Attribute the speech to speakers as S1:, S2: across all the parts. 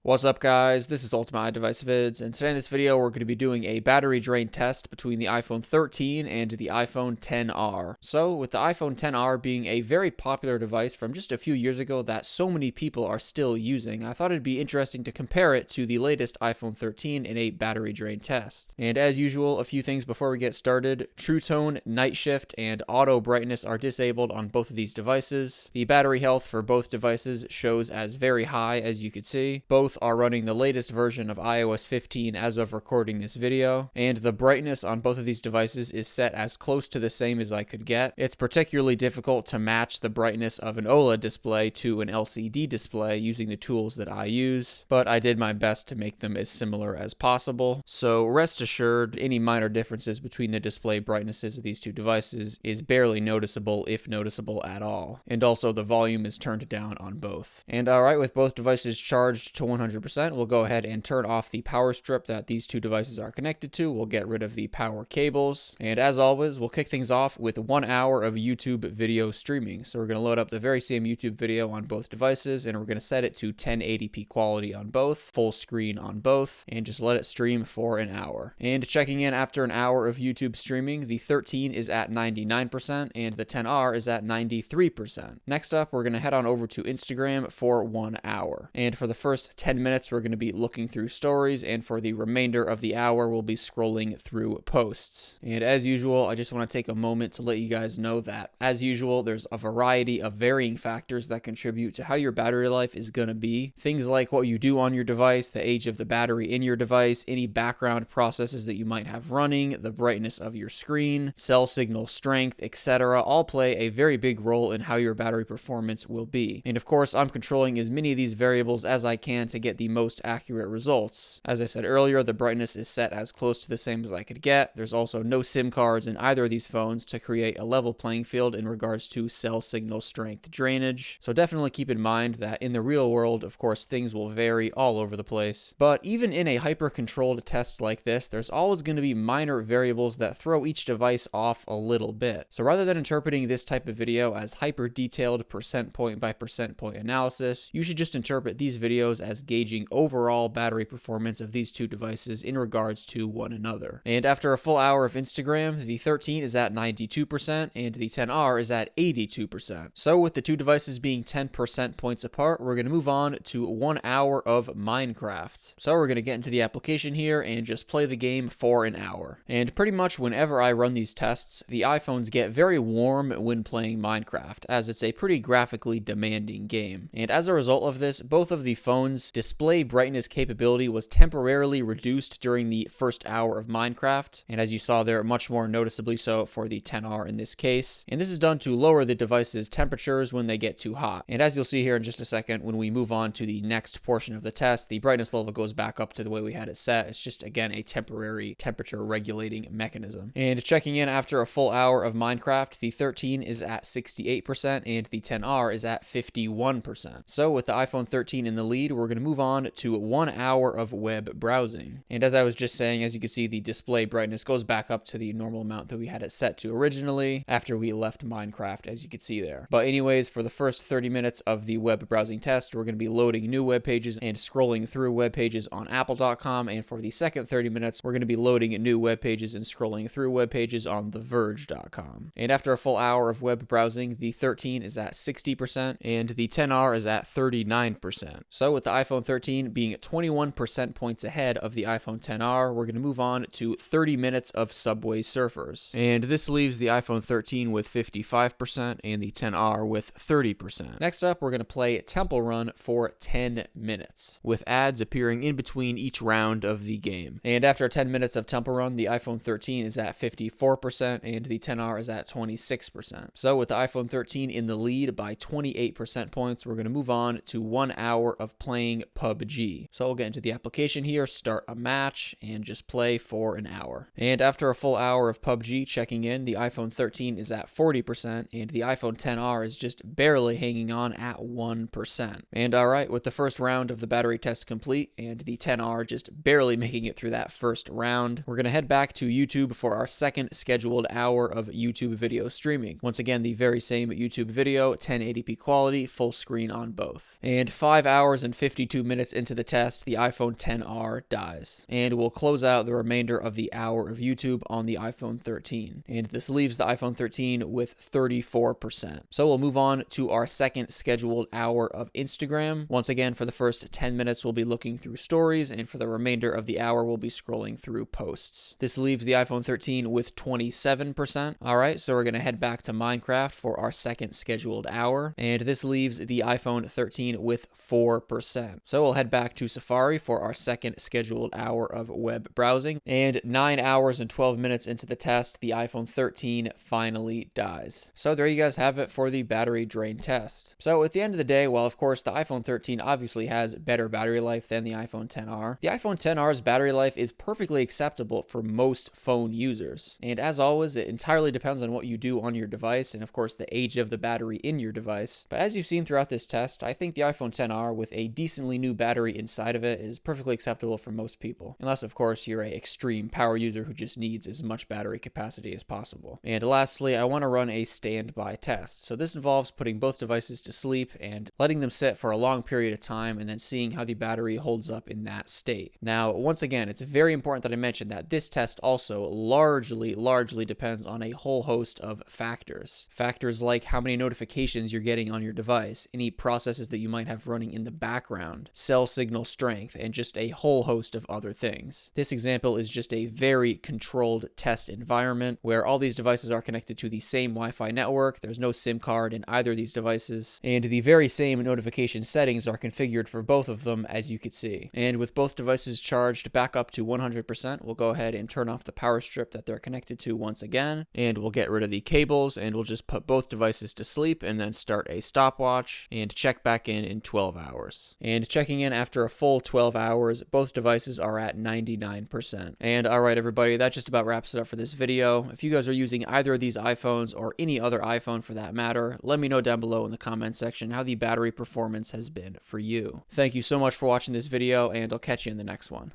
S1: What's up guys, this is Ultimate Device Vids, and today in this video we're going to be doing a battery drain test between the iPhone 13 and the iPhone XR. So with the iPhone XR being a very popular device from just a few years ago that so many people are still using, I thought it'd be interesting to compare it to the latest iPhone 13 in a battery drain test. And as usual, a few things before we get started. True Tone, Night Shift, and Auto Brightness are disabled on both of these devices. The battery health for both devices shows as very high, as you can see. Both are running the latest version of iOS 15 as of recording this video, and the brightness on both of these devices is set as close to the same as I could get. It's particularly difficult to match the brightness of an OLED display to an LCD display using the tools that I use, but I did my best to make them as similar as possible. So rest assured, any minor differences between the display brightnesses of these two devices is barely noticeable, if noticeable at all. And also the volume is turned down on both. And alright, with both devices charged to 100%, we'll go ahead and turn off the power strip that these two devices are connected to. We'll get rid of the power cables. And as always, we'll kick things off with 1 hour of YouTube video streaming. So we're going to load up the very same YouTube video on both devices, and we're going to set it to 1080p quality on both, full screen on both, and just let it stream for an hour. And checking in after an hour of YouTube streaming, the 13 is at 99% and the XR is at 93%. Next up, we're going to head on over to Instagram for 1 hour. And for the first 10 minutes, we're going to be looking through stories, and for the remainder of the hour, we'll be scrolling through posts. And as usual, I just want to take a moment to let you guys know that, as usual, there's a variety of varying factors that contribute to how your battery life is going to be. Things like what you do on your device, the age of the battery in your device, any background processes that you might have running, the brightness of your screen, cell signal strength, etc. all play a very big role in how your battery performance will be. And of course, I'm controlling as many of these variables as I can to get the most accurate results. As I said earlier, the brightness is set as close to the same as I could get. There's also no SIM cards in either of these phones to create a level playing field in regards to cell signal strength drainage. So definitely keep in mind that in the real world, of course, things will vary all over the place. But even in a hyper-controlled test like this, there's always going to be minor variables that throw each device off a little bit. So rather than interpreting this type of video as hyper-detailed percent point by percent point analysis, you should just interpret these videos as gauging overall battery performance of these two devices in regards to one another. And after a full hour of Instagram, the 13 is at 92% and the XR is at 82%. So with the two devices being 10% points apart, we're going to move on to 1 hour of Minecraft. So we're going to get into the application here and just play the game for an hour. And pretty much whenever I run these tests, the iPhones get very warm when playing Minecraft, as it's a pretty graphically demanding game. And as a result of this, both of the phones' display brightness capability was temporarily reduced during the first hour of Minecraft, and as you saw there, much more noticeably so for the XR in this case. And this is done to lower the device's temperatures when they get too hot. And as you'll see here in just a second, when we move on to the next portion of the test, the brightness level goes back up to the way we had it set. It's just, again, a temporary temperature regulating mechanism. And checking in after a full hour of Minecraft, the 13 is at 68% and the XR is at 51%. So with the iPhone 13 in the lead, we're going to move on to 1 hour of web browsing. And as I was just saying, as you can see, the display brightness goes back up to the normal amount that we had it set to originally after we left Minecraft, as you can see there. But anyways, for the first 30 minutes of the web browsing test, we're going to be loading new web pages and scrolling through web pages on apple.com. And for the second 30 minutes, we're going to be loading new web pages and scrolling through web pages on theverge.com. And after a full hour of web browsing, the 13 is at 60% and the XR is at 39%. So with the iPhone 13 being 21% points ahead of the iPhone XR, we're going to move on to 30 minutes of Subway Surfers. And this leaves the iPhone 13 with 55% and the XR with 30%. Next up, we're going to play Temple Run for 10 minutes, with ads appearing in between each round of the game. And after 10 minutes of Temple Run, the iPhone 13 is at 54% and the XR is at 26%. So with the iPhone 13 in the lead by 28% points, we're going to move on to 1 hour of playing PUBG. So we'll get into the application here, start a match, and just play for an hour. And after a full hour of PUBG checking in, the iPhone 13 is at 40% and the iPhone XR is just barely hanging on at 1%. And alright, with the first round of the battery test complete and the XR just barely making it through that first round, we're going to head back to YouTube for our second scheduled hour of YouTube video streaming. Once again, the very same YouTube video, 1080p quality, full screen on both. And 5 hours and 52 42 minutes into the test, the iPhone XR dies. And we'll close out the remainder of the hour of YouTube on the iPhone 13. And this leaves the iPhone 13 with 34%. So we'll move on to our second scheduled hour of Instagram. Once again, for the first 10 minutes, we'll be looking through stories, and for the remainder of the hour, we'll be scrolling through posts. This leaves the iPhone 13 with 27%. All right, so we're going to head back to Minecraft for our second scheduled hour, and this leaves the iPhone 13 with 4%. So we'll head back to Safari for our second scheduled hour of web browsing, and 9 hours and 12 minutes into the test, the iPhone 13 finally dies. So there you guys have it for the battery drain test. So at the end of the day, while of course the iPhone 13 obviously has better battery life than the iPhone XR, the iPhone XR's battery life is perfectly acceptable for most phone users. And as always, it entirely depends on what you do on your device and of course the age of the battery in your device. But as you've seen throughout this test, I think the iPhone XR with a decently new battery inside of it is perfectly acceptable for most people. Unless of course you're an extreme power user who just needs as much battery capacity as possible. And lastly, I want to run a standby test. So this involves putting both devices to sleep and letting them sit for a long period of time and then seeing how the battery holds up in that state. Now, once again, it's very important that I mention that this test also largely depends on a whole host of factors. Factors like how many notifications you're getting on your device, any processes that you might have running in the background, cell signal strength, and just a whole host of other things. This example is just a very controlled test environment where all these devices are connected to the same Wi-Fi network, there's no SIM card in either of these devices, and the very same notification settings are configured for both of them, as you could see. And with both devices charged back up to 100%, we'll go ahead and turn off the power strip that they're connected to once again, and we'll get rid of the cables, and we'll just put both devices to sleep and then start a stopwatch and check back in 12 hours. And checking in after a full 12 hours, both devices are at 99%. And alright everybody, that just about wraps it up for this video. If you guys are using either of these iPhones or any other iPhone for that matter, let me know down below in the comment section how the battery performance has been for you. Thank you so much for watching this video, and I'll catch you in the next one.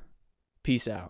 S1: Peace out.